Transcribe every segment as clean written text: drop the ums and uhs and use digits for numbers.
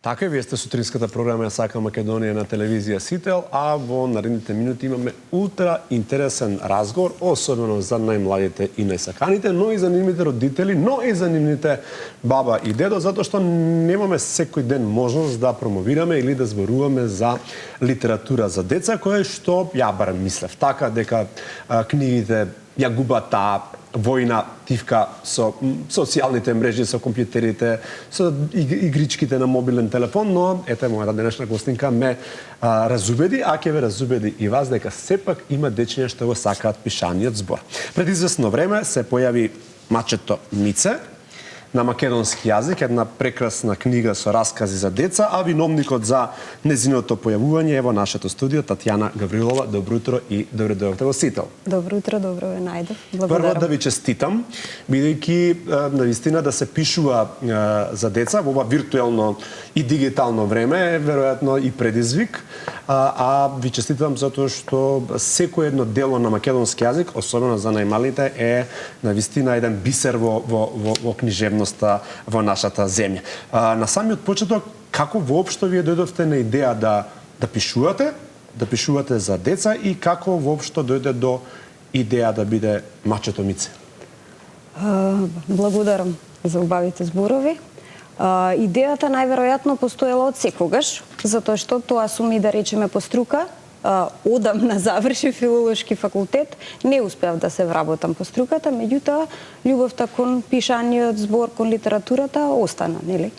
Така, вие сте сутринската програма Сака Македонија на телевизија Сител, а во наредните минути имаме ултра интересен разговор, особено за најмладите и најсаканите, но и за нивните родители, но и за нивните баба и дедо, затоа што немаме секој ден можност да промовираме или да зборуваме за литература за деца, која што ја барем мислев така дека книгите ја губат таа војна тивка со социјалните мрежи, со компјутерите, со игричките на мобилен телефон, но ете мојата денешна гостинка ме разубеди, а ќе ве разубеди и вас дека сепак има дечиња што го сакаат пишаниот збор. Пред известно време се појави Мачето Мице на македонски јазик, една прекрасна книга со раскази за деца, а виновникот за незиното појавување е во нашето студио Татјана Гаврилова. Добро утро и добре дојдовте во Сител. Добро утро, добро ве најдов. Благодарам. Прво да ви честитам, бидејќи навистина да се пишува за деца во ова виртуелно и дигитално време е веројатно и предизвик, а ви честитам затоа што секој едно дело на македонски јазик, особено за најмалите, е навистина еден бисер во книжевност во нашата земја. На самиот почеток, како воопшто вие дојдовте на идеја да пишувате за деца и како воопшто дојде до идеја да биде Мачето Мице? Благодарам за убавите зборови. Идејата најверојатно постоела од секогаш, затоа што тоа сум и да речеме по струка. Одамна завршив филолошки факултет, не успеав да се вработам по струката, меѓутоа љубовта кон пишаниот збор, кон литературата остана, нели?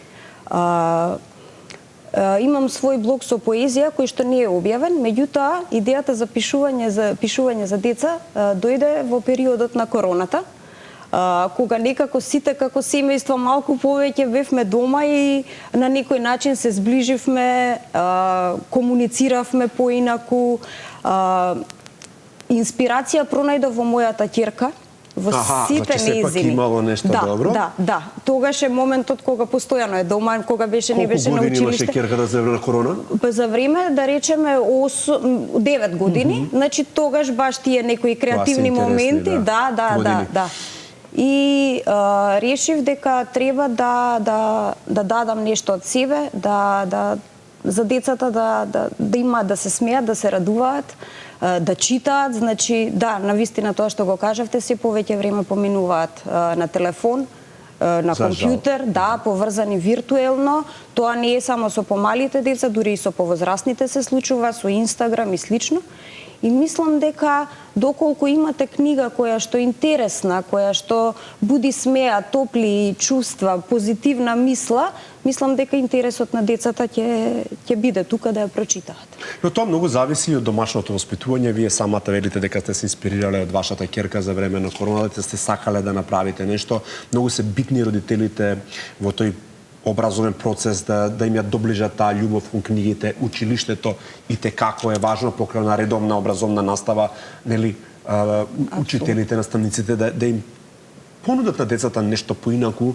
Имам свој блог со поезија кој што не е објавен, меѓутоа идејата за пишување за деца дојде во периодот на короната, кога некако сите како семејство малку повеќе бевме дома и на некој начин се зближивме, комунициравме поинаку. Инспирација пронајдов во мојата ќерка, во сите нејзини. Сепак имало нешто добро? Да. Тогаш е моментот кога постојано е дома, кога не беше на училиште. Колку години имаше ќерката за време на корона? За време, да речеме, 9 години. Значи, тогаш баш тие некои креативни моменти. Да. И решив дека треба да дадам нешто од себе, за децата да има да се смеат, да се радуваат, да читаат, значи навистина тоа што го кажавте, се повеќе време поминуваат на телефон, на компјутер, поврзани виртуелно. Тоа не е само со помалите деца, дури и со повозрасните се случува, со Инстаграм и слично. И мислам дека доколку имате книга која што е интересна, која што буди смеа, топли чувства, позитивна мисла, мислам дека интересот на децата ќе биде тука да ја прочитаат. Но тоа многу зависи од домашното воспитување. Вие самата велите дека сте се инспирирале од вашата ќерка за време на короната, сте сакале да направите нешто. Многу се битни родителите во тој образовен процес, да им ја доближат таа љубов кон книгите, училиштето и те како е важно покрај на редовна образовна настава, нели, учителите, наставниците да им понудат на децата нешто поинаку,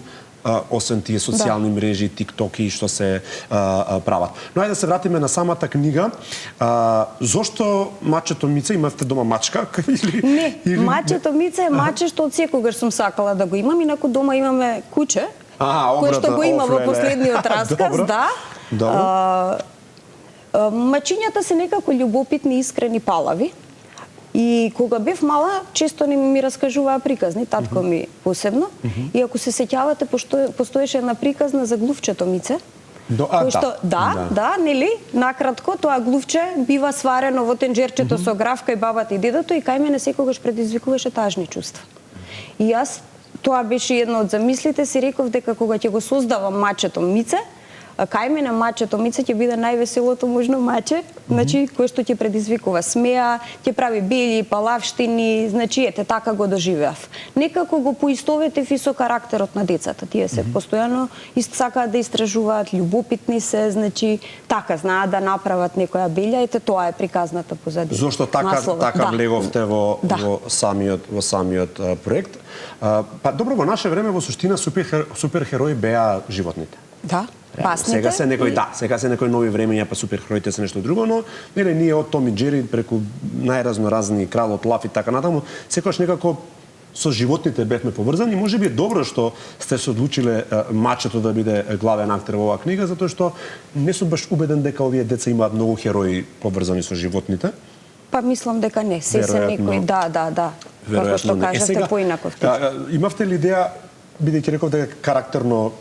освен тие социјални мрежи, тиктоки што се прават. Но ајде да се вратиме на самата книга. Зошто Мачето Мице? Имавте дома мачка? Не, Мачето Мице е маче што од секогаш сум сакала да го имам, инаку дома имаме куче, кој што го има во последниот расказ, Мачињата се некако љубопитни, искрени, палави. И кога бев мала, често ми раскажуваа приказни, татко ми посебно. И ако се сеќавате, постоеше една приказна за глувчето Мице. Нели? Накратко, тоа глувче бива сварено во тенџерчето со гравка и бабата и дедото и кај мене секогаш предизвикуваше тажни чувства. И јас, тоа беше едно од замислите, си реков дека кога ќе го создавам Мачето Мице, кај мене Мачето Мице ќе биде највеселото можно маче, значи кој што ќе предизвикува смеа, ќе прави бели палавштини, значи ете така го доживеав. Некако го поистоветив и со карактерот на децата. Тие се постојано сакаат да истражуваат, љубопитни се, значи така знаат да направат некоја белја, ете тоа е приказната позади. Зошто така влеговте во самиот проект? Па добро, во наше време во суштина суперхерои беа животните. Да. Басните? Сега се некои нови времења, па суперхероите се нешто друго, но ние од Том и Джери преку најразноразни Кралот Лав и така натаму, секогаш некако со животните бевме поврзани. Можеби е добро што сте се одлучиле мачето да биде главен актер во оваа книга, затоа што не сум баш убеден дека овие деца имаат многу херои поврзани со животните. Па мислам дека не, се некои, да. Како што кажавте, поинаков текст. Имавте ли идеја, бидејќи реков дека карактерно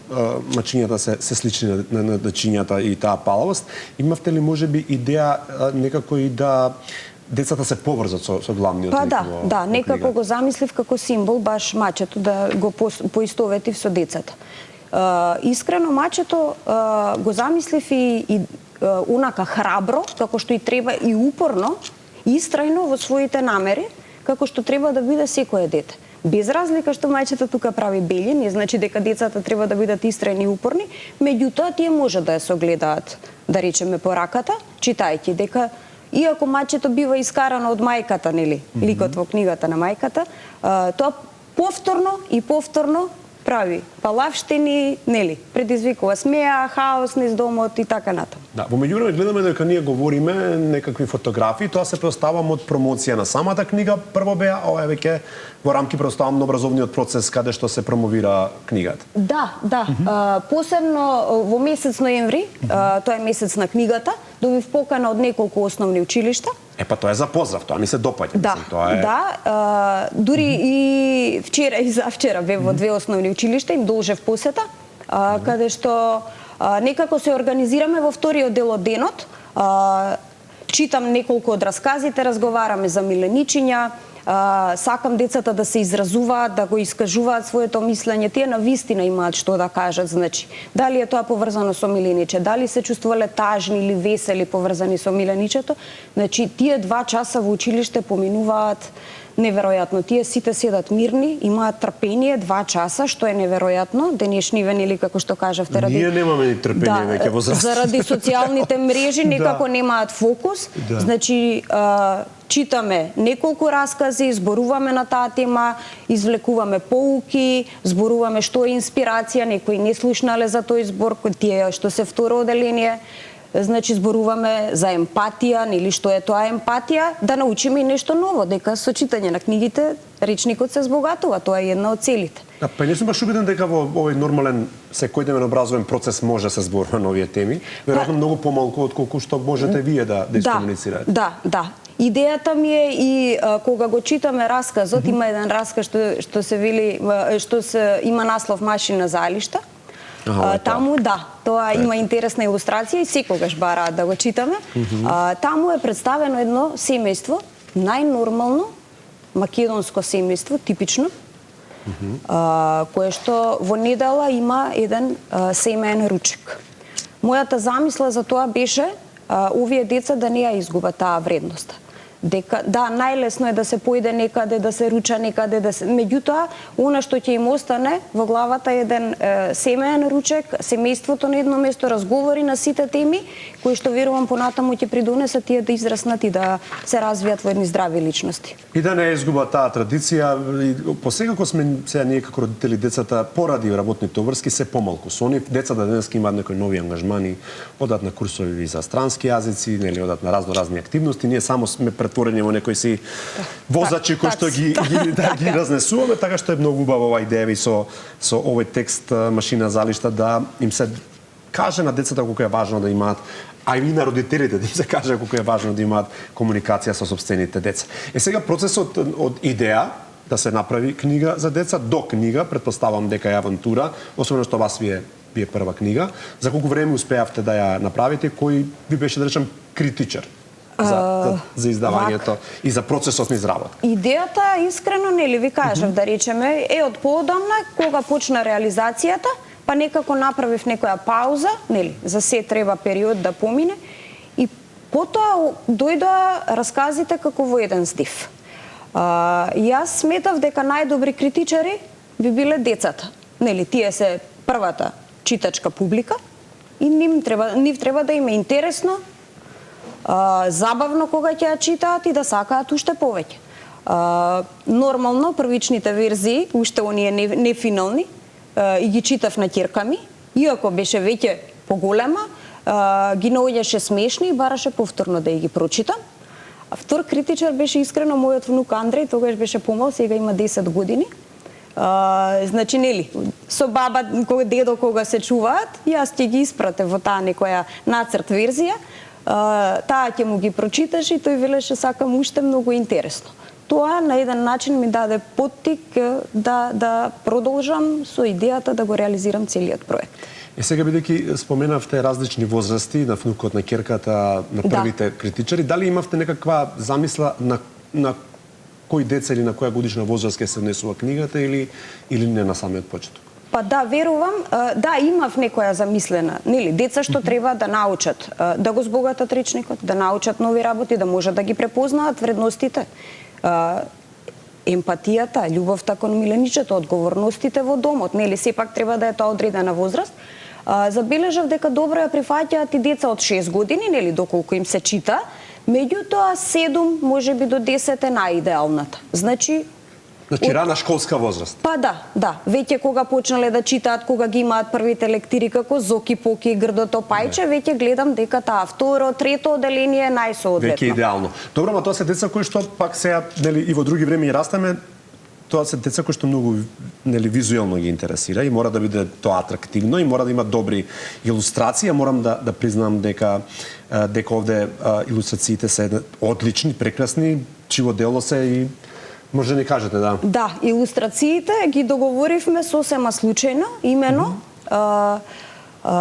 мачињата се слични на дечињата и таа палавост, имавте ли можеби идеја некако и да децата се поврзат со главниот лик? Па да, некако го замислив како символ баш мачето да го поистоветив со децата. Искрено мачето го замислив и унака храбро, како што и треба, и упорно, истрајно во своите намери, како што треба да биде секое дете. Без разлика што мајчето тука прави белје, не значи дека децата треба да бидат истрајни и упорни, меѓутоа тие може да ја согледаат, да речеме, по раката, читајќи дека иако мајчето бива искарано од мајката, нели, ликот во книгата на мајката, тоа повторно прави палавштини, нели, предизвикува смеа, хаос низ домот и така натаму. Да, во меѓувреме гледаме дека ние говориме некакви фотографии, тоа се преоставам од промоција на самата книга, прво беа, ова е веќе во рамки преоставам на образовниот процес каде што се промовира книгата. Да. Посебно во месец ноември, тоа е месец на книгата, добив покана од неколку основни училишта. Па тоа е за поздрав, тоа ми се допаѓа. Дури и вчера и завчера бев во две основни училишта, им должев посета, каде што некако се организираме во вториот дел од денот, читам неколку од расказите, разговараме за миленичиња, сакам децата да се изразуваат, да го искажуваат своето мислење, тие навистина имаат што да кажат, значи, дали е тоа поврзано со милениче, дали се чувствувале тажни или весели поврзани со миленичето, значи, тие 2 часа во училиште поминуваат неверојатно. Тие сите седат мирни, имаат трпение 2 часа, што е неверојатно. Денешни вен или како што кажавте, ние немаме ни трпение веќе во возраст. Заради социјалните мрежи некако немаат фокус. Значи, читаме неколку раскази, зборуваме на таа тема, извлекуваме поуки, зборуваме што е инспирација, некои не слушнале за тој збор, тие што се второ оделение. Значи, зборуваме за емпатија, или што е тоа емпатија, да научиме и нешто ново, дека со читање на книгите речникот се збогатува, тоа е една од целите. Па не сум баш убеден дека во овој нормален секојдневен образовен процес може да се зборува на овие теми, веројатно многу помалку отколку што можете вие да искомуницирате. Да. Идејата ми е и кога го читаме расказот, има еден расказ што се вели, има наслов Машина за Алишта. Таму тоа има интересна илустрација и секогаш бараат да го читаме. Таму е представено едно семејство, најнормално македонско семејство, типично, кое што во недела има еден семеен ручек. Мојата замисла за тоа беше овие деца да не ја изгубат таа вредност. Дека најлесно е да се појде некаде, да се руча некаде, меѓутоа она што ќе им остане во главата е еден семеен ручек, семејството на едно место, разговори на сите теми кои што верувам понатаму ќе придонесат тие да израснат и да се развијат во едни здрави личности. И да не изгуба таа традиција, посекако сме сега ние како родители децата поради работните обврски се помалку со нив, децата денеска имаат некои нови ангажмани, одат на курсови за странски јазици, нели одат на разни активности, ние само сме претворени во некои си возачи кои што ги разнесуваме, така што е многу убава оваа идеја со овој текст Машина за Алишта да им се каже на децата колку е важно да имаат, а и на родителите да им се каже колку е важно да имаат комуникација со сопствените деца. Сега процесот од идеја да се направи книга за деца до книга, претпоставам дека е авантура, особено што вас ви е прва книга. За колку време успеавте да ја направите, кој ви беше да речем критичар за издавањето и за процесот на изработка? Идејата искрено нели ви кажав да речеме е од поодамна кога почна реализацијата, па некако направив некоја пауза, нели, за се треба период да помине и потоа дојдоа расказите како во еден здив. Јас сметав дека најдобри критичари би биле децата. Нели, тие се првата читачка публика и нив треба да им е интересно, забавно кога ќе ја читаат и да сакаат уште повеќе. Нормално првичните верзии, уште оние нефинални, и ги читав на ќерка ми, иако беше веќе поголема, ги наоѓаше смешни и бараше повторно да ги прочитам. А втор критичар беше искрено мојот внук Андреј, тогаш беше помал, сега има 10 години. Значи, нели, со баба, дедо кога се чуваат, јас ќе ги испратев во таа некоја нацрт верзија, таа ќе му ги прочиташ и тој велеше сакам уште многу интересно. Тоа на еден начин ми даде поттик да продолжам со идејата да го реализирам целиот проект. Сега бидејќи споменавте различни возрасти на внукот, на ќерката, на првите критичари, дали имавте некаква замисла на кои деца или на која годишна возраст ќе се внесува книгата или не на самиот почеток? Па да, верувам, да, имав некоја замислена, нели, деца што треба да научат да го збогатат речникот, да научат нови работи, да можат да ги препознаат вредностите, емпатијата, љубовта кон миленичето, одговорностите во домот, нели, сепак треба да е тоа одредена возраст. Забележав дека добро ја прифаќаат и деца од 6 години, нели, доколку им се чита, меѓутоа 7, можеби до 10 е најидеалната. Значи рана школска возраст. Па да. Веќе кога почнале да читаат, кога ги имаат првите лектири како Зоки Поки, Грдото Пајче, веќе гледам дека таа второ, трето одделение е најсоодветно. Веќе идеално. Добро, ма тоа се деца кои што пак сега, нели, и во други време и растеме, тоа се деца кои што многу, нели, визуелно ги интересира и мора да биде тоа атрактивно и мора да има добри илустрации. Морам да признам дека овде илустрациите се одлични, прекрасни, чиво дело се и може да ни кажете, да. Да, илустрациите ги договоривме сосема случајно, имено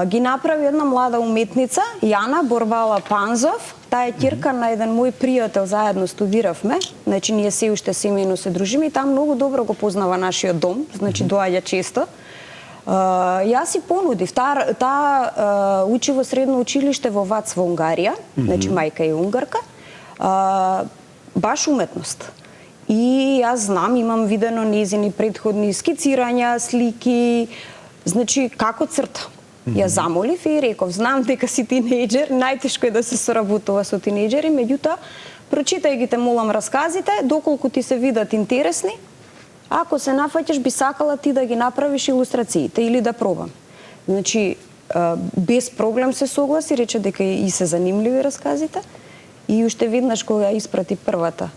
ги направи една млада уметница, Јана Борбала Панзов. Таа е ќерка на еден мој пријател, заедно студиравме, значи ние се уште семејно се дружиме и таа многу добро го познава нашиот дом, значи доаѓа често. Јас си понудив, таа учи во средно училиште во Вац во Унгарија, значи мајка е унгарка, баш уметност. И јас знам, имам видено незини претходни скицирања, слики, значи како црта. Ја замолив и реков, знам дека си тинејџер, најтешко е да се соработува со тинејџери, меѓутоа, прочитај ги те молам расказите, доколку ти се видат интересни, ако се нафаќаш би сакала ти да ги направиш илустрациите или да пробам. Значи, без проблем се согласи, рече дека и се занимливи расказите и уште веднаш кога ја испрати првата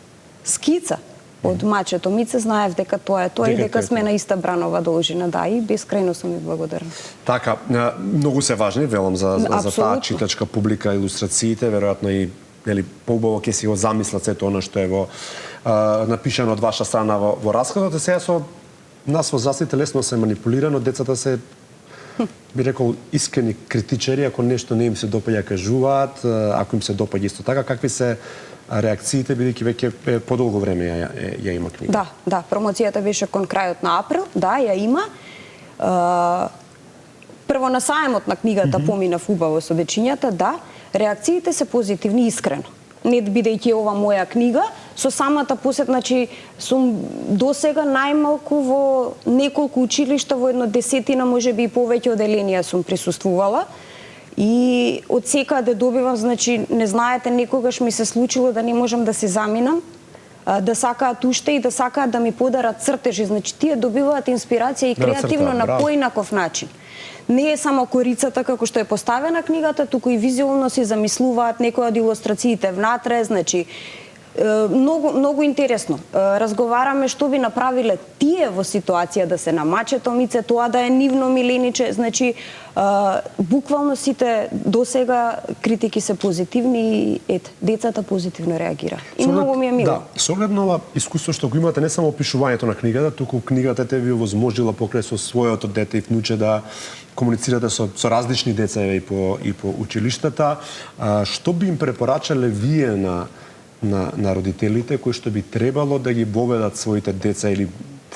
скица од Мачето Мице, знаев дека тоа е тоа и дека сме на иста бранова должина, да, и бескрајно сум и благодарна. Така, многу се важни, велам, за таа читачка публика, илустрациите, веројатно и поубаво ќе си го замислат сето она што е напишано од ваша страна во расказот. Сега со нас возрастните лесно се манипулирано, децата се, би рекол, искрени критичари, ако нешто не им се допаѓа кажуваат, ако им се допаѓа исто така, какви се реакциите, бидејќи веќе подолго време ја има книга? Да, промоцијата беше кон крајот на април, да, ја има. Прво на саемот на книгата поминав убаво со дечињата, да, реакциите се позитивни, искрено. Не бидејќи ова моја книга, со самата посет, значи, сум досега најмалку во неколку училишта, во едно 10-тина, можеби и повеќе одделенија сум присуствувала. И од секаде добивам, значи, не знаете, некогаш ми се случило да не можам да се заминам, да сакаат уште и да сакаат да ми подарат цртежи. Значи, тие добиваат инспирација и креативно на поинаков начин. Не е само корицата како што е поставена книгата, туку и визуелно се замислуваат некои од илустрациите внатре, значи, многу интересно. Разговараме што би направиле тие во ситуација да се на Мачето Мице, тоа да е нивно милениче, значи буквално сите досега критики се позитивни и децата позитивно реагира. И многу ми е мило. Да, со оглед на ова искуство што го имате, не само опишувањето на книгата, туку книгата те ви овозможила покрај со своето дете и внуче да комуницирате со различни деца и по училиштата. Што би им препорачале вие на родителите кои што би требало да ги воведат своите деца или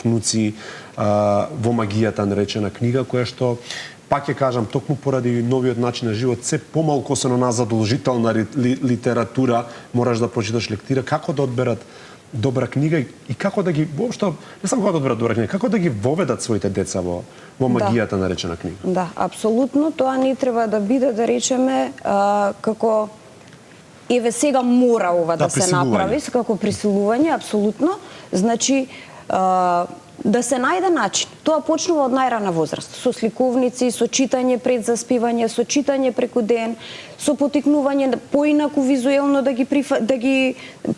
внуци во магијата наречена книга, која што, пак ќе кажам, токму поради новиот начин на живот, се помалку се на нас задолжителна литература, мораш да прочиташ лектира, како да одберат добра книга и како да ги, воопшто, не само како да одберат добра книга, како да ги воведат своите деца во магијата наречена книга. Да, апсолутно, тоа не треба да биде, да речеме, како еве сега мора ова да се направи, како присилување, апсолутно. Значи, да се најде начин. Тоа почнува од најрана возраст, со сликовници, со читање пред заспивање, со читање преку ден, со потикнување поинаку визуелно да ги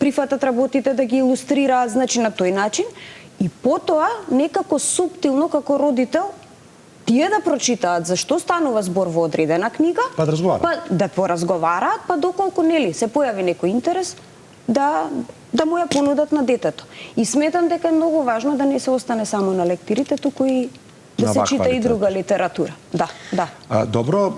прифатат работите, да ги илустрираат, значи на тој начин, и потоа некако суптилно како родител тие да прочитаат зашто станува збор во одредена книга, па да разговараат, да поразговараат, па доколку нели се појави некој интерес да му ја понудат на детето. И сметам дека е многу важно да не се остане само на лектирите, туку и да се чита и друга литература. Да. Добро,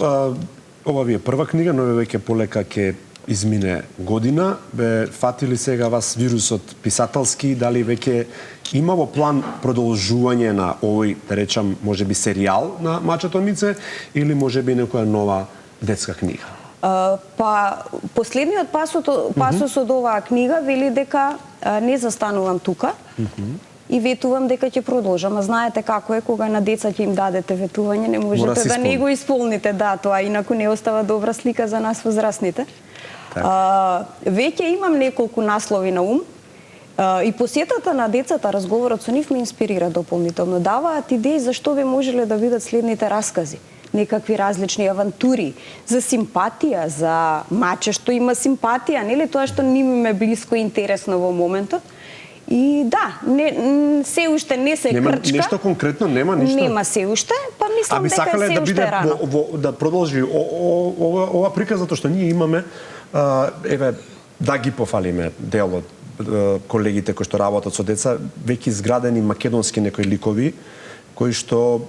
ова ви е прва книга, но веќе полека ќе измине година. Бе фатили сега вас вирусот писателски, дали веќе има во план продолжување на овој, да речам, можеби серијал на Мачето Мице или можеби некоја нова детска книга? Па последниот пасос од оваа книга вели дека не застанувам тука и ветувам дека ќе продолжам. А знаете како е кога на деца ќе им дадете ветување, не можете да не го исполните, тоа инаку не остава добра слика за нас возрастните. Веќе имам неколку наслови на ум и посетата на децата, разговорот со нив ме инспирира дополнително. Даваат идеи зашто би можеле да бидат следните раскази. Некакви различни авантури, за симпатија, за маче што има симпатија, нели тоа што ним е блиско и интересно во моментот. И да, се уште не се крчка. Нешто конкретно нема ништо. Нема се уште, па мислам дека се уште е рано. Да продолжи ова приказ затоа што ние имаме да ги пофалиме дел од колегите кои што работат со деца, веќе изградени македонски некои ликови кои што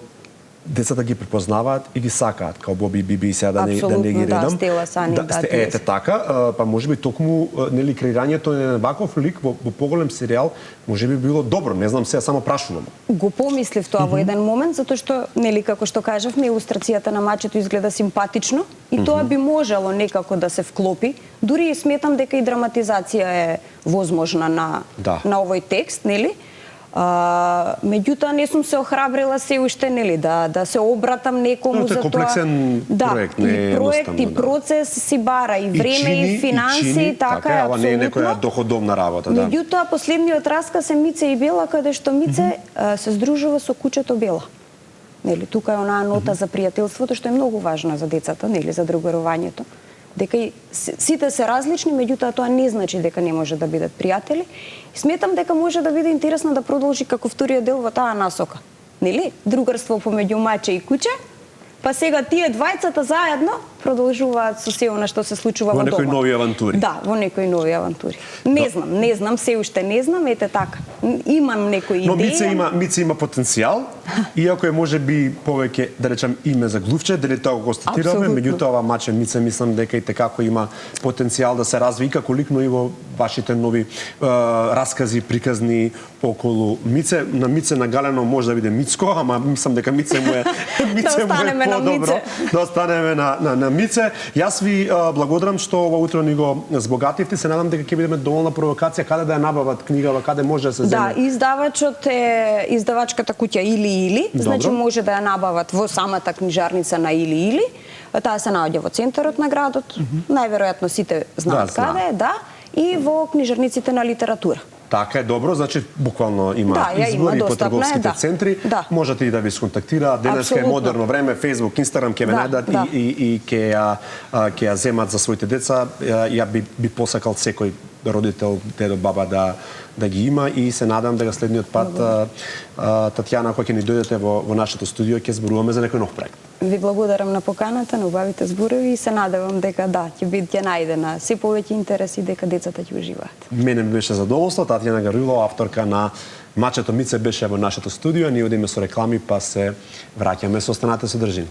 децата ги препознаваат и ги сакаат, као Боби и Биби, сега да не ги редам. Стела Сани, ете така, па можеби токму нели креирањето на ваков лик во поголем серијал можеби било добро, не знам, сега само прашувам. Го помислив тоа во еден момент, затоа што нели како што кажавме, илустрацијата на мачето изгледа симпатично и тоа би можело некако да се вклопи. Дури и сметам дека и драматизација е возможна на овој текст, нели? Меѓутоа не сум се охрабрила се уште, нели, да се обратам некому за тоа. Комплексен проект, не е проект и процес си бара и време и финанси, така е апсолутно. Ова не е некоја доходовна работа, да. Меѓутоа последниот расказ е Мице и Бела, каде што Мице се здружува со кучето Бела. Нели, тука е онаа нота за пријателството што е многу важна за децата, нели, за другарувањето. Дека и сите се различни, меѓутоа тоа не значи дека не може да бидат пријатели. Сметам дека може да биде интересно да продолжи како вториот дел во таа насока. Нели? Другарство помеѓу маче и куче, па сега тие двајцата заедно продолжуваат со се она што се случува во домот. Во некои нови авантури. Да, во некои нови авантури. Не знам, се уште не знам, ете така. Имам некои идеи. Но Мице има потенцијал, иако е можеби повеќе, да речам, име за глувче, дали тоа го констатираме, меѓутоа ова маче Мице мислам дека и tekako има потенцијал да се развие и како лик, но и во вашите нови раскази, приказни околу Мице. На Мице нагалено може да биде Мицко, ама мислам дека Мице му е подобро. Да останеме на Мице. Јас ви благодарам што ова утро ни го збогативте. Се надам дека ќе бидеме доволна провокација каде да ја набават книгава, каде може да се земе. Да, издавачот е издавачката куќа Или. Значи може да ја набават во самата книжарница на Или. Таа се наоѓа во центарот на градот. Најверојатно сите знаат каде е, да, и во книжарниците на литература. Така е, добро, значи буквално има избори по трговските центри. Можете и да ви сконтактираат. Денеска е модерно време, Facebook, Instagram ќе ве најдат и ќе ја земат за своите деца. Ја би посакал секој родител, дедо, баба да ги има и се надам дека следниот пат Татјана, кога ќе ни дојдете во нашето студио, ќе зборуваме за некој нов проект. Ви благодарам на поканата, на убавите зборови и се надевам дека ќе најдена се повеќе интерес и дека децата ќе уживаат. Мене ми беше задоволство. Татјана Гарилова, авторка на Мачето Мице, беше во нашето студио. Ние одиме со реклами, па се враќаме. Останете со држини.